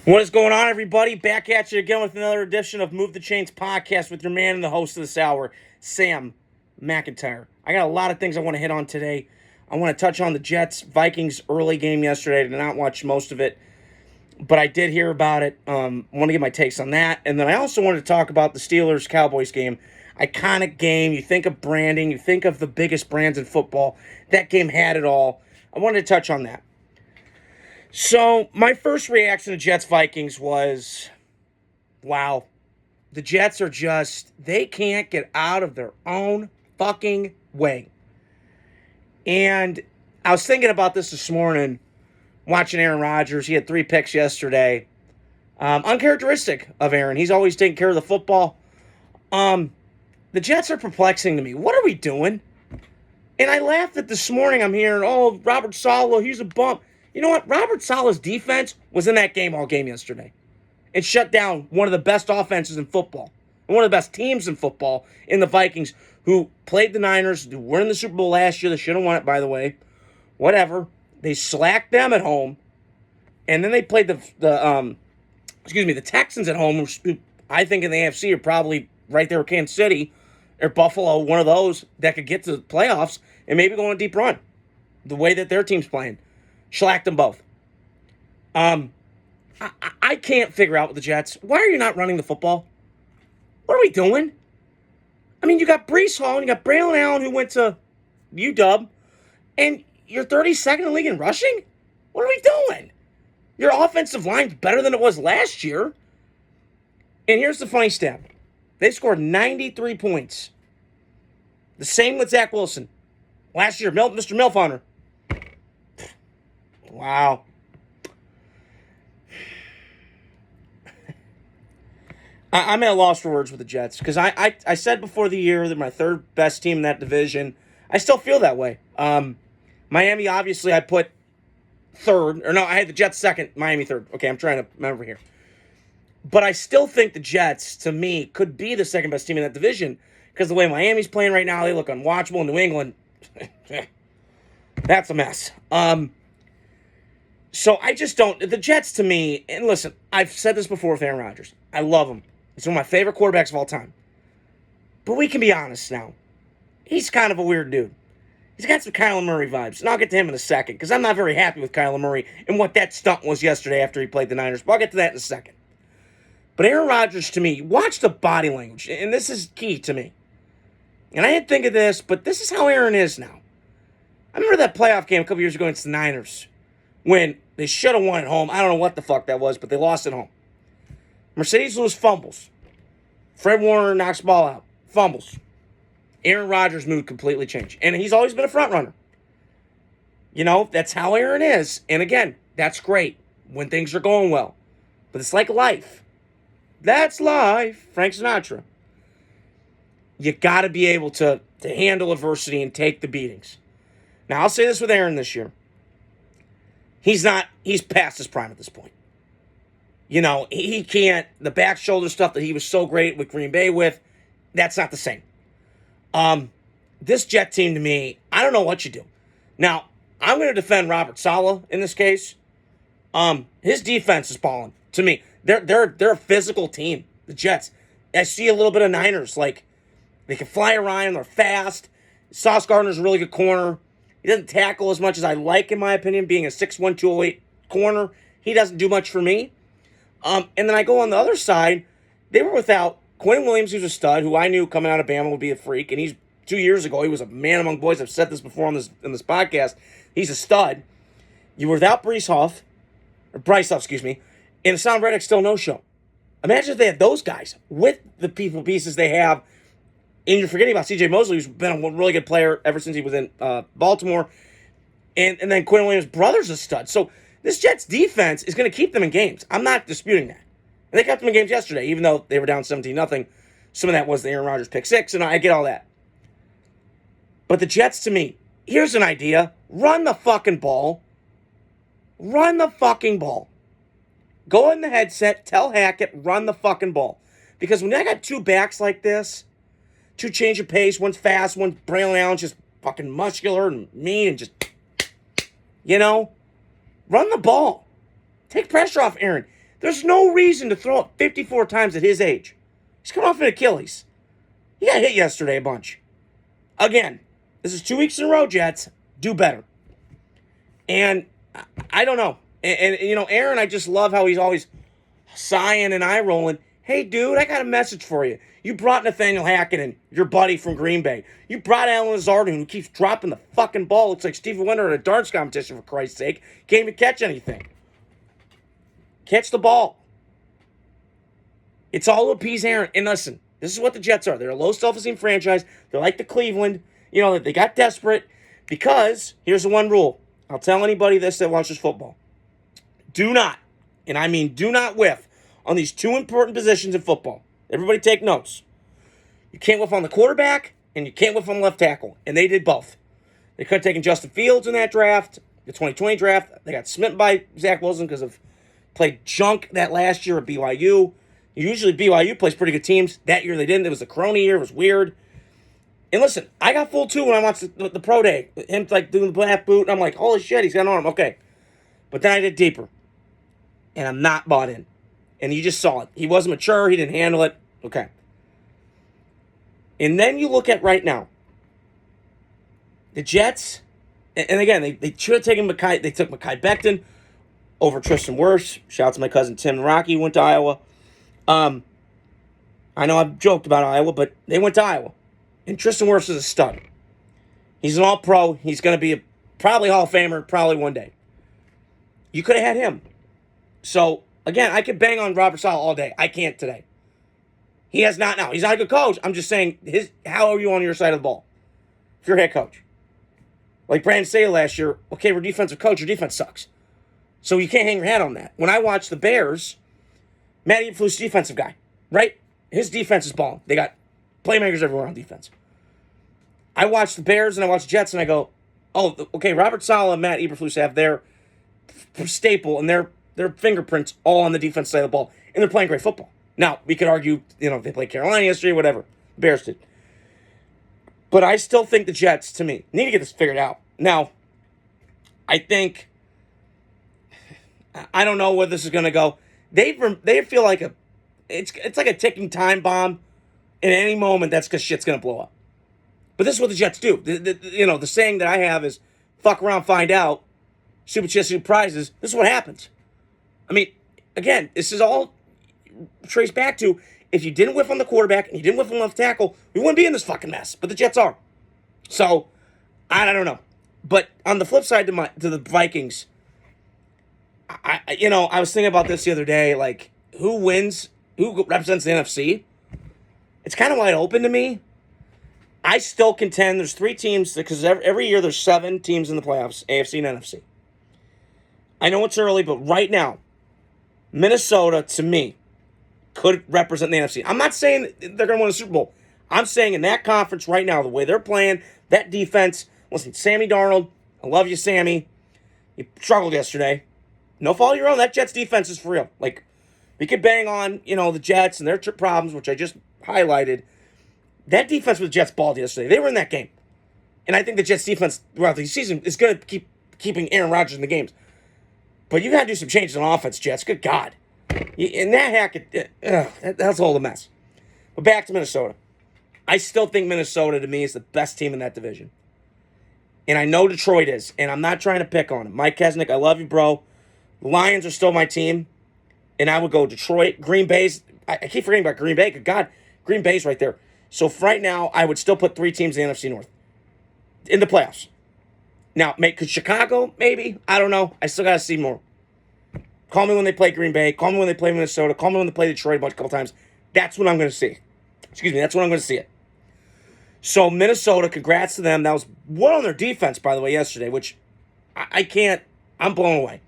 What is going on, everybody? Back at you again with another edition of Move the Chains podcast with your man and the host of this hour, Sam McIntyre. I got a lot of things I want to hit on today. I want to touch on the Jets-Vikings early game yesterday. I did not watch most of it, but I did hear about it. I want to get my takes on that. And then I also wanted to talk about the Steelers-Cowboys game. Iconic game. You think of branding. You think of the biggest brands in football. That game had it all. I wanted to touch on that. So, my first reaction to Jets-Vikings was, wow, the Jets are just, they can't get out of their own fucking way. And I was thinking about this morning, watching Aaron Rodgers. He had 3 picks yesterday. Uncharacteristic of Aaron. He's always taking care of the football. The Jets are perplexing to me. What are we doing? And I laughed at this morning. I'm hearing, oh, Robert Saleh, he's a bump. You know what? Robert Saleh's defense was in that game all game yesterday. It shut down one of the best offenses in football. And one of the best teams in football in the Vikings, who played the Niners, who were in the Super Bowl last year. They should have won it, by the way. Whatever. They slacked them at home. And then they played the Texans at home, who I think in the AFC are probably right there with Kansas City or Buffalo, one of those that could get to the playoffs and maybe go on a deep run. The way that their team's playing. Shellacked them both. I can't figure out with the Jets. Why are you not running the football? What are we doing? I mean, you got Breece Hall and you got Braylon Allen who went to UW, and you're 32nd in the league in rushing? What are we doing? Your offensive line's better than it was last year. And here's the funny stat. They scored 93 points. The same with Zach Wilson. Last year, Mr. Milf Hunter. Wow. I'm at a loss for words with the Jets because I said before the year they're my third best team in that division. I still feel that way. Miami, obviously, I put third. Or no, I had the Jets second, Miami third. Okay, I'm trying to remember here. But I still think the Jets, to me, could be the second best team in that division because the way Miami's playing right now, they look unwatchable. New England, that's a mess. So I just don't. The Jets, to me, and listen, I've said this before with Aaron Rodgers. I love him. He's one of my favorite quarterbacks of all time. But we can be honest now. He's kind of a weird dude. He's got some Kyler Murray vibes. And I'll get to him in a second because I'm not very happy with Kyler Murray and what that stunt was yesterday after he played the Niners. But I'll get to that in a second. But Aaron Rodgers, to me, watch the body language. And this is key to me. And I didn't think of this, but this is how Aaron is now. I remember that playoff game a couple years ago against the Niners when they should have won at home. I don't know what the fuck that was, but they lost at home. Mercedes Lewis fumbles. Fred Warner knocks the ball out. Fumbles. Aaron Rodgers' mood completely changed. And he's always been a front runner. You know, that's how Aaron is. And again, that's great when things are going well. But it's like life. That's life. Frank Sinatra. You got to be able to handle adversity and take the beatings. Now, I'll say this with Aaron this year. He's past his prime at this point. You know, he can't, the back shoulder stuff that he was so great with Green Bay with, that's not the same. This Jet team to me, I don't know what you do. Now, I'm going to defend Robert Saleh in this case. His defense is balling to me. They're a physical team, the Jets. I see a little bit of Niners, like they can fly around, they're fast. Sauce Gardner's a really good corner. He doesn't tackle as much as I like, in my opinion, being a 6'1", 208 corner. He doesn't do much for me. And then I go on the other side. They were without Quinn Williams, who's a stud, who I knew coming out of Bama would be a freak. And he's 2 years ago, he was a man among boys. I've said this before in this podcast. He's a stud. You were without Bryce Huff, and Sam Reddick still no-show. Imagine if they had those guys with the pieces they have. And you're forgetting about C.J. Mosley, who's been a really good player ever since he was in Baltimore. And then Quinn Williams' brother's a stud. So this Jets defense is going to keep them in games. I'm not disputing that. And they kept them in games yesterday, even though they were down 17-0. Some of that was the Aaron Rodgers pick six, and I get all that. But the Jets, to me, here's an idea. Run the fucking ball. Run the fucking ball. Go in the headset, tell Hackett, run the fucking ball. Because when I got two backs like this, two change of pace, one's fast, one's Braylon Allen, just fucking muscular and mean and just, you know, run the ball. Take pressure off Aaron. There's no reason to throw it 54 times at his age. He's coming off an Achilles. He got hit yesterday a bunch. Again, this is 2 weeks in a row, Jets. Do better. And I don't know. And Aaron, I just love how he's always sighing and eye rolling. Hey, dude, I got a message for you. You brought Nathaniel Hackett, your buddy from Green Bay. You brought Alan Lazard, who keeps dropping the fucking ball. Looks like Stevie Wonder at a darts competition, for Christ's sake. Can't even catch anything. Catch the ball. It's all to appease Aaron. And listen, this is what the Jets are. They're a low self-esteem franchise. They're like the Cleveland. They got desperate because here's the one rule. I'll tell anybody this that watches football. Do not, and I mean do not whiff on these two important positions in football. Everybody take notes. You can't whiff on the quarterback, and you can't whiff on the left tackle. And they did both. They could have taken Justin Fields in that draft, the 2020 draft. They got smitten by Zach Wilson because of played junk that last year at BYU. Usually BYU plays pretty good teams. That year they didn't. It was the Corona year. It was weird. And listen, I got fooled too when I watched the pro day. Him doing the black boot, and I'm like, holy shit, he's got an arm. Okay. But then I did deeper. And I'm not bought in. And you just saw it. He wasn't mature. He didn't handle it. Okay. And then you look at right now. The Jets, and again, they should have taken Mekhi. They took Mekhi Becton over Tristan Wirfs. Shout out to my cousin Tim and Rocky, who went to Iowa. I know I've joked about Iowa, but they went to Iowa. And Tristan Wirfs is a stud. He's an all-pro. He's going to be probably Hall of Famer, probably one day. You could have had him. So, again, I could bang on Robert Saleh all day. I can't today. He has not now. He's not a good coach. I'm just saying, how are you on your side of the ball? If you're a head coach. Like Brandon Staley last year, okay, we're defensive coach. Your defense sucks. So you can't hang your hat on that. When I watch the Bears, Matt Eberflus, defensive guy, right? His defense is balling. They got playmakers everywhere on defense. I watch the Bears and I watch the Jets and I go, oh, okay, Robert Saleh and Matt Eberflus have their staple and their fingerprints all on the defense side of the ball, and they're playing great football. Now, we could argue, they played Carolina yesterday, whatever. The Bears did. But I still think the Jets, to me, need to get this figured out. Now, I think, I don't know where this is going to go. They feel like it's like a ticking time bomb. In any moment, that's because shit's going to blow up. But this is what the Jets do. The saying that I have is, fuck around, find out. Super chance, super prizes. This is what happens. I mean, again, this is all traced back to, if you didn't whiff on the quarterback and you didn't whiff on the left tackle, we wouldn't be in this fucking mess. But the Jets are. So, I don't know. But on the flip side to the Vikings, I was thinking about this the other day, like, who wins, who represents the NFC? It's kind of wide open to me. I still contend there's 3 teams, because every year there's 7 teams in the playoffs, AFC and NFC. I know it's early, but right now, Minnesota, to me, could represent the NFC. I'm not saying they're going to win a Super Bowl. I'm saying in that conference right now, the way they're playing, that defense, listen, Sammy Darnold, I love you, Sammy. You struggled yesterday. No fault of your own. That Jets defense is for real. Like, we could bang on, the Jets and their problems, which I just highlighted. That defense with the Jets balled yesterday. They were in that game. And I think the Jets defense throughout the season is going to keep keeping Aaron Rodgers in the games. But you got to do some changes on offense, Jets. Good God. And that Hackett, that's all the mess. But back to Minnesota. I still think Minnesota, to me, is the best team in that division. And I know Detroit is. And I'm not trying to pick on him. Mike Kesnick, I love you, bro. The Lions are still my team. And I would go Detroit. Green Bay's, I keep forgetting about Green Bay. Good God, Green Bay's right there. So for right now, I would still put 3 teams in the NFC North in the playoffs. Now, could Chicago, maybe? I don't know. I still got to see more. Call me when they play Green Bay. Call me when they play Minnesota. Call me when they play Detroit a couple times. That's what I'm going to see. Excuse me, that's when I'm going to see it. So, Minnesota, congrats to them. That was one on their defense, by the way, yesterday, which I can't, I'm blown away.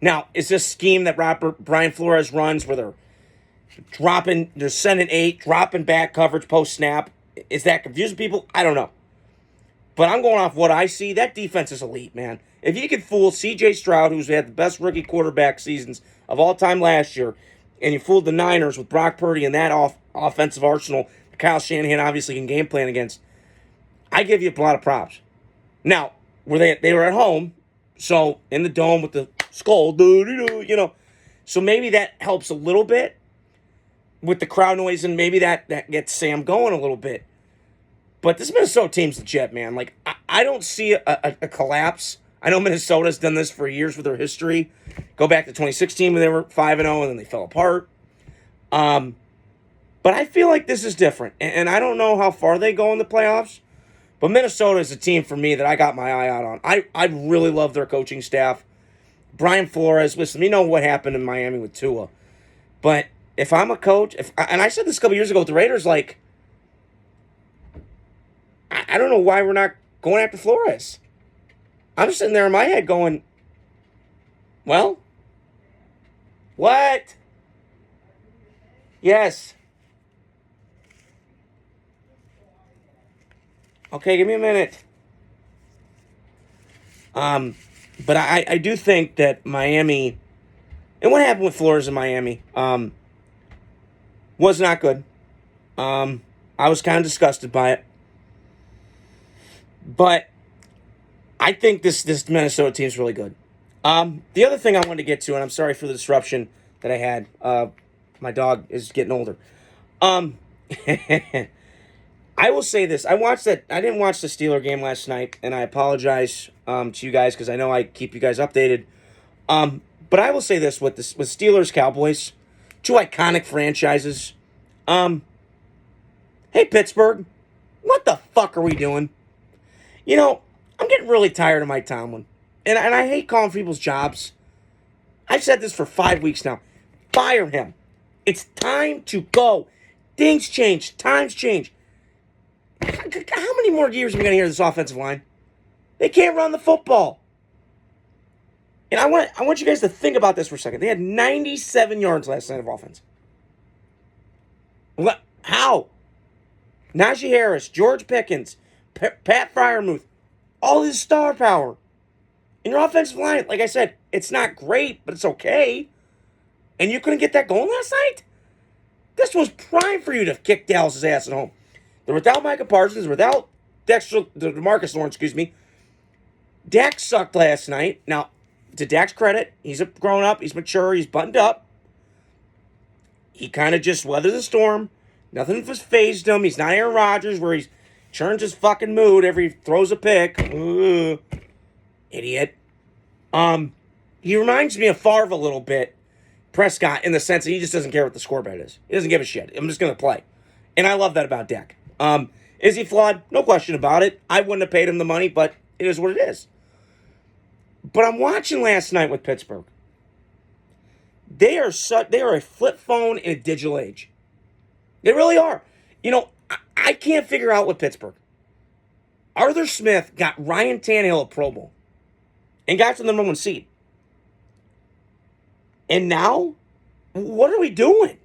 Now, is this scheme that Brian Flores runs where they're sending 8, dropping back coverage post-snap? Is that confusing people? I don't know. But I'm going off what I see. That defense is elite, man. If you can fool C.J. Stroud, who's had the best rookie quarterback seasons of all time last year, and you fooled the Niners with Brock Purdy and that offensive arsenal Kyle Shanahan obviously can game plan against, I give you a lot of props. Now, they were at home, so in the dome with the skull, So maybe that helps a little bit with the crowd noise, and maybe that gets Sam going a little bit. But this Minnesota team's legit, man. Like, I don't see a collapse. I know Minnesota's done this for years with their history. Go back to 2016 when they were 5-0 and then they fell apart. But I feel like this is different. And I don't know how far they go in the playoffs. But Minnesota is a team for me that I got my eye out on. I really love their coaching staff. Brian Flores, listen, we know what happened in Miami with Tua. But if I'm a coach, and I said this a couple years ago with the Raiders, like, I don't know why we're not going after Flores. I'm sitting there in my head going, well, what? Yes. Okay, give me a minute. But I do think that Miami, and what happened with Flores in Miami, was not good. I was kind of disgusted by it. But I think this Minnesota team is really good. The other thing I wanted to get to, and I'm sorry for the disruption that I had. My dog is getting older. I will say this. I didn't watch the Steeler game last night, and I apologize to you guys because I know I keep you guys updated. But I will say this with Steelers Cowboys, two iconic franchises. Hey Pittsburgh, what the fuck are we doing? You know, I'm getting really tired of Mike Tomlin. And I hate calling people's jobs. I've said this for 5 weeks now. Fire him. It's time to go. Things change. Times change. How many more years are we going to hear this offensive line? They can't run the football. And I want you guys to think about this for a second. They had 97 yards last night of offense. How? Najee Harris, George Pickens, Pat Freiermuth, all his star power. And your offensive line, like I said, it's not great, but it's okay. And you couldn't get that going last night? This was prime for you to kick Dallas' ass at home. They're without Micah Parsons, they're without DeMarcus Lawrence, excuse me. Dak sucked last night. Now, to Dak's credit, he's grown up, he's mature, he's buttoned up. He kind of just weathered the storm. Nothing was phased him. He's not Aaron Rodgers where he turns his fucking mood every he throws a pick. Ugh. Idiot. He reminds me of Favre a little bit, Prescott, in the sense that he just doesn't care what the scoreboard is. He doesn't give a shit. I'm just going to play. And I love that about Dak. Is he flawed? No question about it. I wouldn't have paid him the money, but it is what it is. But I'm watching last night with Pittsburgh. They are a flip phone in a digital age. They really are. You know, I can't figure out with Pittsburgh. Arthur Smith got Ryan Tannehill a Pro Bowl and got to the number one seed. And now, what are we doing?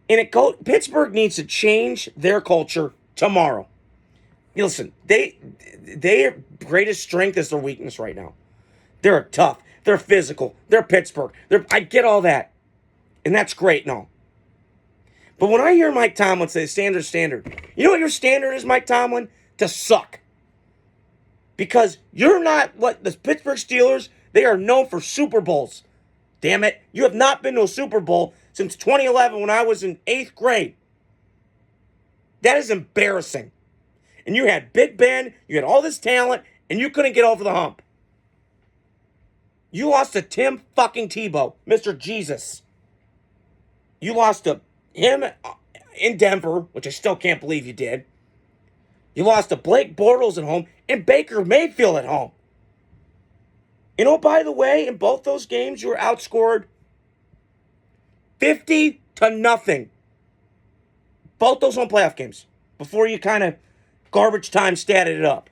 And Pittsburgh needs to change their culture tomorrow. Listen, their greatest strength is their weakness right now. They're tough. They're physical. They're Pittsburgh. I get all that. And that's great and all. But when I hear Mike Tomlin say standard, you know what your standard is, Mike Tomlin? To suck. Because you're not what the Pittsburgh Steelers, they are known for Super Bowls. Damn it. You have not been to a Super Bowl since 2011 when I was in 8th grade. That is embarrassing. And you had Big Ben, you had all this talent, and you couldn't get over the hump. You lost to Tim fucking Tebow, Mr. Jesus. You lost to him in Denver, which I still can't believe you did. You lost to Blake Bortles at home and Baker Mayfield at home. You know, by the way, in both those games, you were outscored 50-0. Both those home playoff games. Before you kind of garbage time statted it up.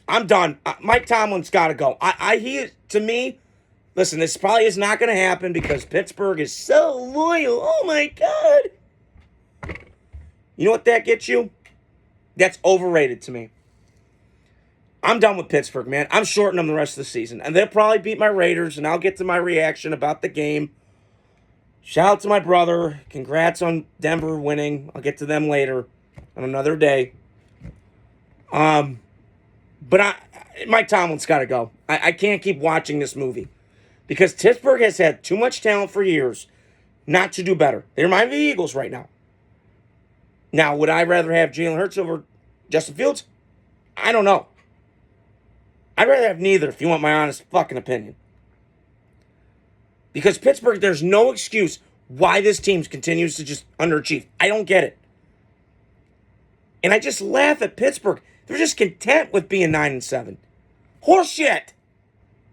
I'm done. Mike Tomlin's got to go. To me, listen, this probably is not going to happen because Pittsburgh is so loyal. Oh, my God. You know what that gets you? That's overrated to me. I'm done with Pittsburgh, man. I'm shorting them the rest of the season. And they'll probably beat my Raiders, and I'll get to my reaction about the game. Shout out to my brother. Congrats on Denver winning. I'll get to them later on another day. But Mike Tomlin's got to go. I can't keep watching this movie. Because Pittsburgh has had too much talent for years not to do better. They remind me of the Eagles right now. Now, would I rather have Jalen Hurts over Justin Fields? I don't know. I'd rather have neither, if you want my honest fucking opinion. Because Pittsburgh, there's no excuse why this team continues to just underachieve. I don't get it. And I just laugh at Pittsburgh. They're just content with being 9-7. Horseshit.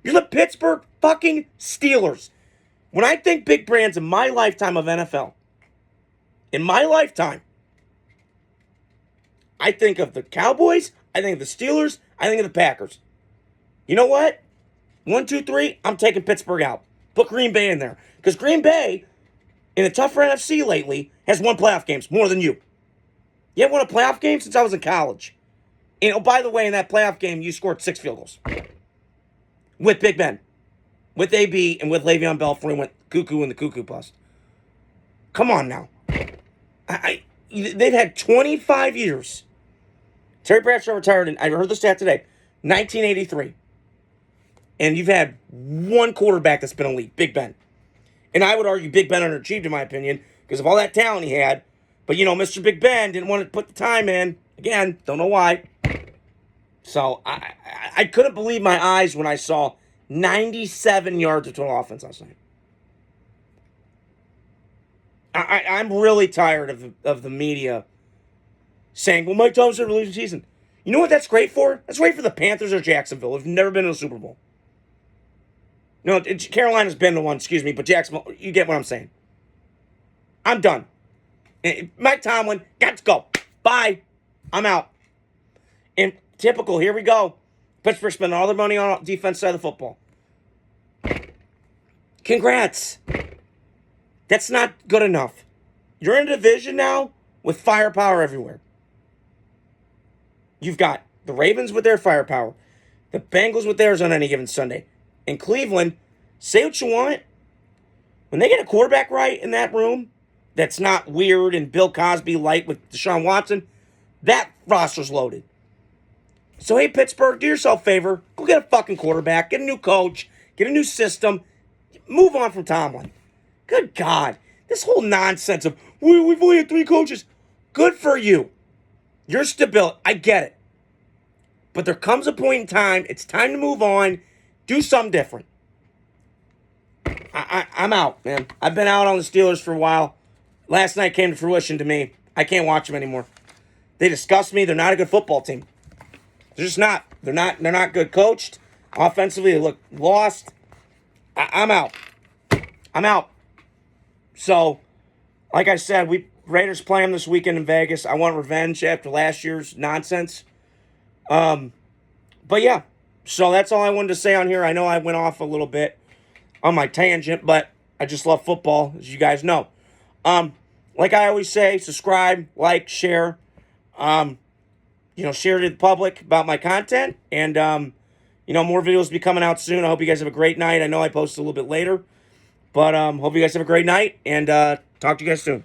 You're the Pittsburgh fucking Steelers. When I think big brands in my lifetime of NFL, in my lifetime, I think of the Cowboys, I think of the Steelers, I think of the Packers. You know what? 1, 2, 3, I'm taking Pittsburgh out. Put Green Bay in there. Because Green Bay, in a tougher NFC lately, has won playoff games more than you. You haven't won a playoff game since I was in college. And, oh, by the way, in that playoff game, you scored 6 field goals. With Big Ben. With AB and with Le'Veon Bell before he went cuckoo in the cuckoo bust. Come on now. They've had 25 years. Terry Bradshaw retired, and I heard the stat today, 1983. And you've had one quarterback that's been elite, Big Ben. And I would argue Big Ben underachieved, in my opinion, because of all that talent he had. But, you know, Mr. Big Ben didn't want to put the time in. Again, don't know why. So, I couldn't believe my eyes when I saw 97 yards of total offense last night. I'm really tired of the media saying, well, Mike Tomlin released the season. You know what that's great for? That's great for the Panthers or Jacksonville who've never been in a Super Bowl. No, Carolina's been the one, excuse me, but Jacksonville, you get what I'm saying. I'm done. Mike Tomlin, got to go. Bye. I'm out. And typical, here we go. Pittsburgh spending all their money on the defense side of the football. Congrats. That's not good enough. You're in a division now with firepower everywhere. You've got the Ravens with their firepower, the Bengals with theirs on any given Sunday. In Cleveland, say what you want. When they get a quarterback right in that room that's not weird and Bill Cosby light with Deshaun Watson, that roster's loaded. So, hey, Pittsburgh, do yourself a favor. Go get a fucking quarterback. Get a new coach. Get a new system. Move on from Tomlin. Good God. This whole nonsense of, we've only had 3 coaches. Good for you. You're stability. I get it. But there comes a point in time, it's time to move on. Do something different. I'm out, man. I've been out on the Steelers for a while. Last night came to fruition to me. I can't watch them anymore. They disgust me. They're not a good football team. They're just not. They're not good coached. Offensively, they look lost. I'm out. I'm out. So, like I said, Raiders play them this weekend in Vegas. I want revenge after last year's nonsense. But yeah, so that's all I wanted to say on here. I know I went off a little bit on my tangent, but I just love football, as you guys know. Like I always say, subscribe, like, share. Share to the public about my content. And, more videos will be coming out soon. I hope you guys have a great night. I know I post a little bit later. But hope you guys have a great night. And talk to you guys soon.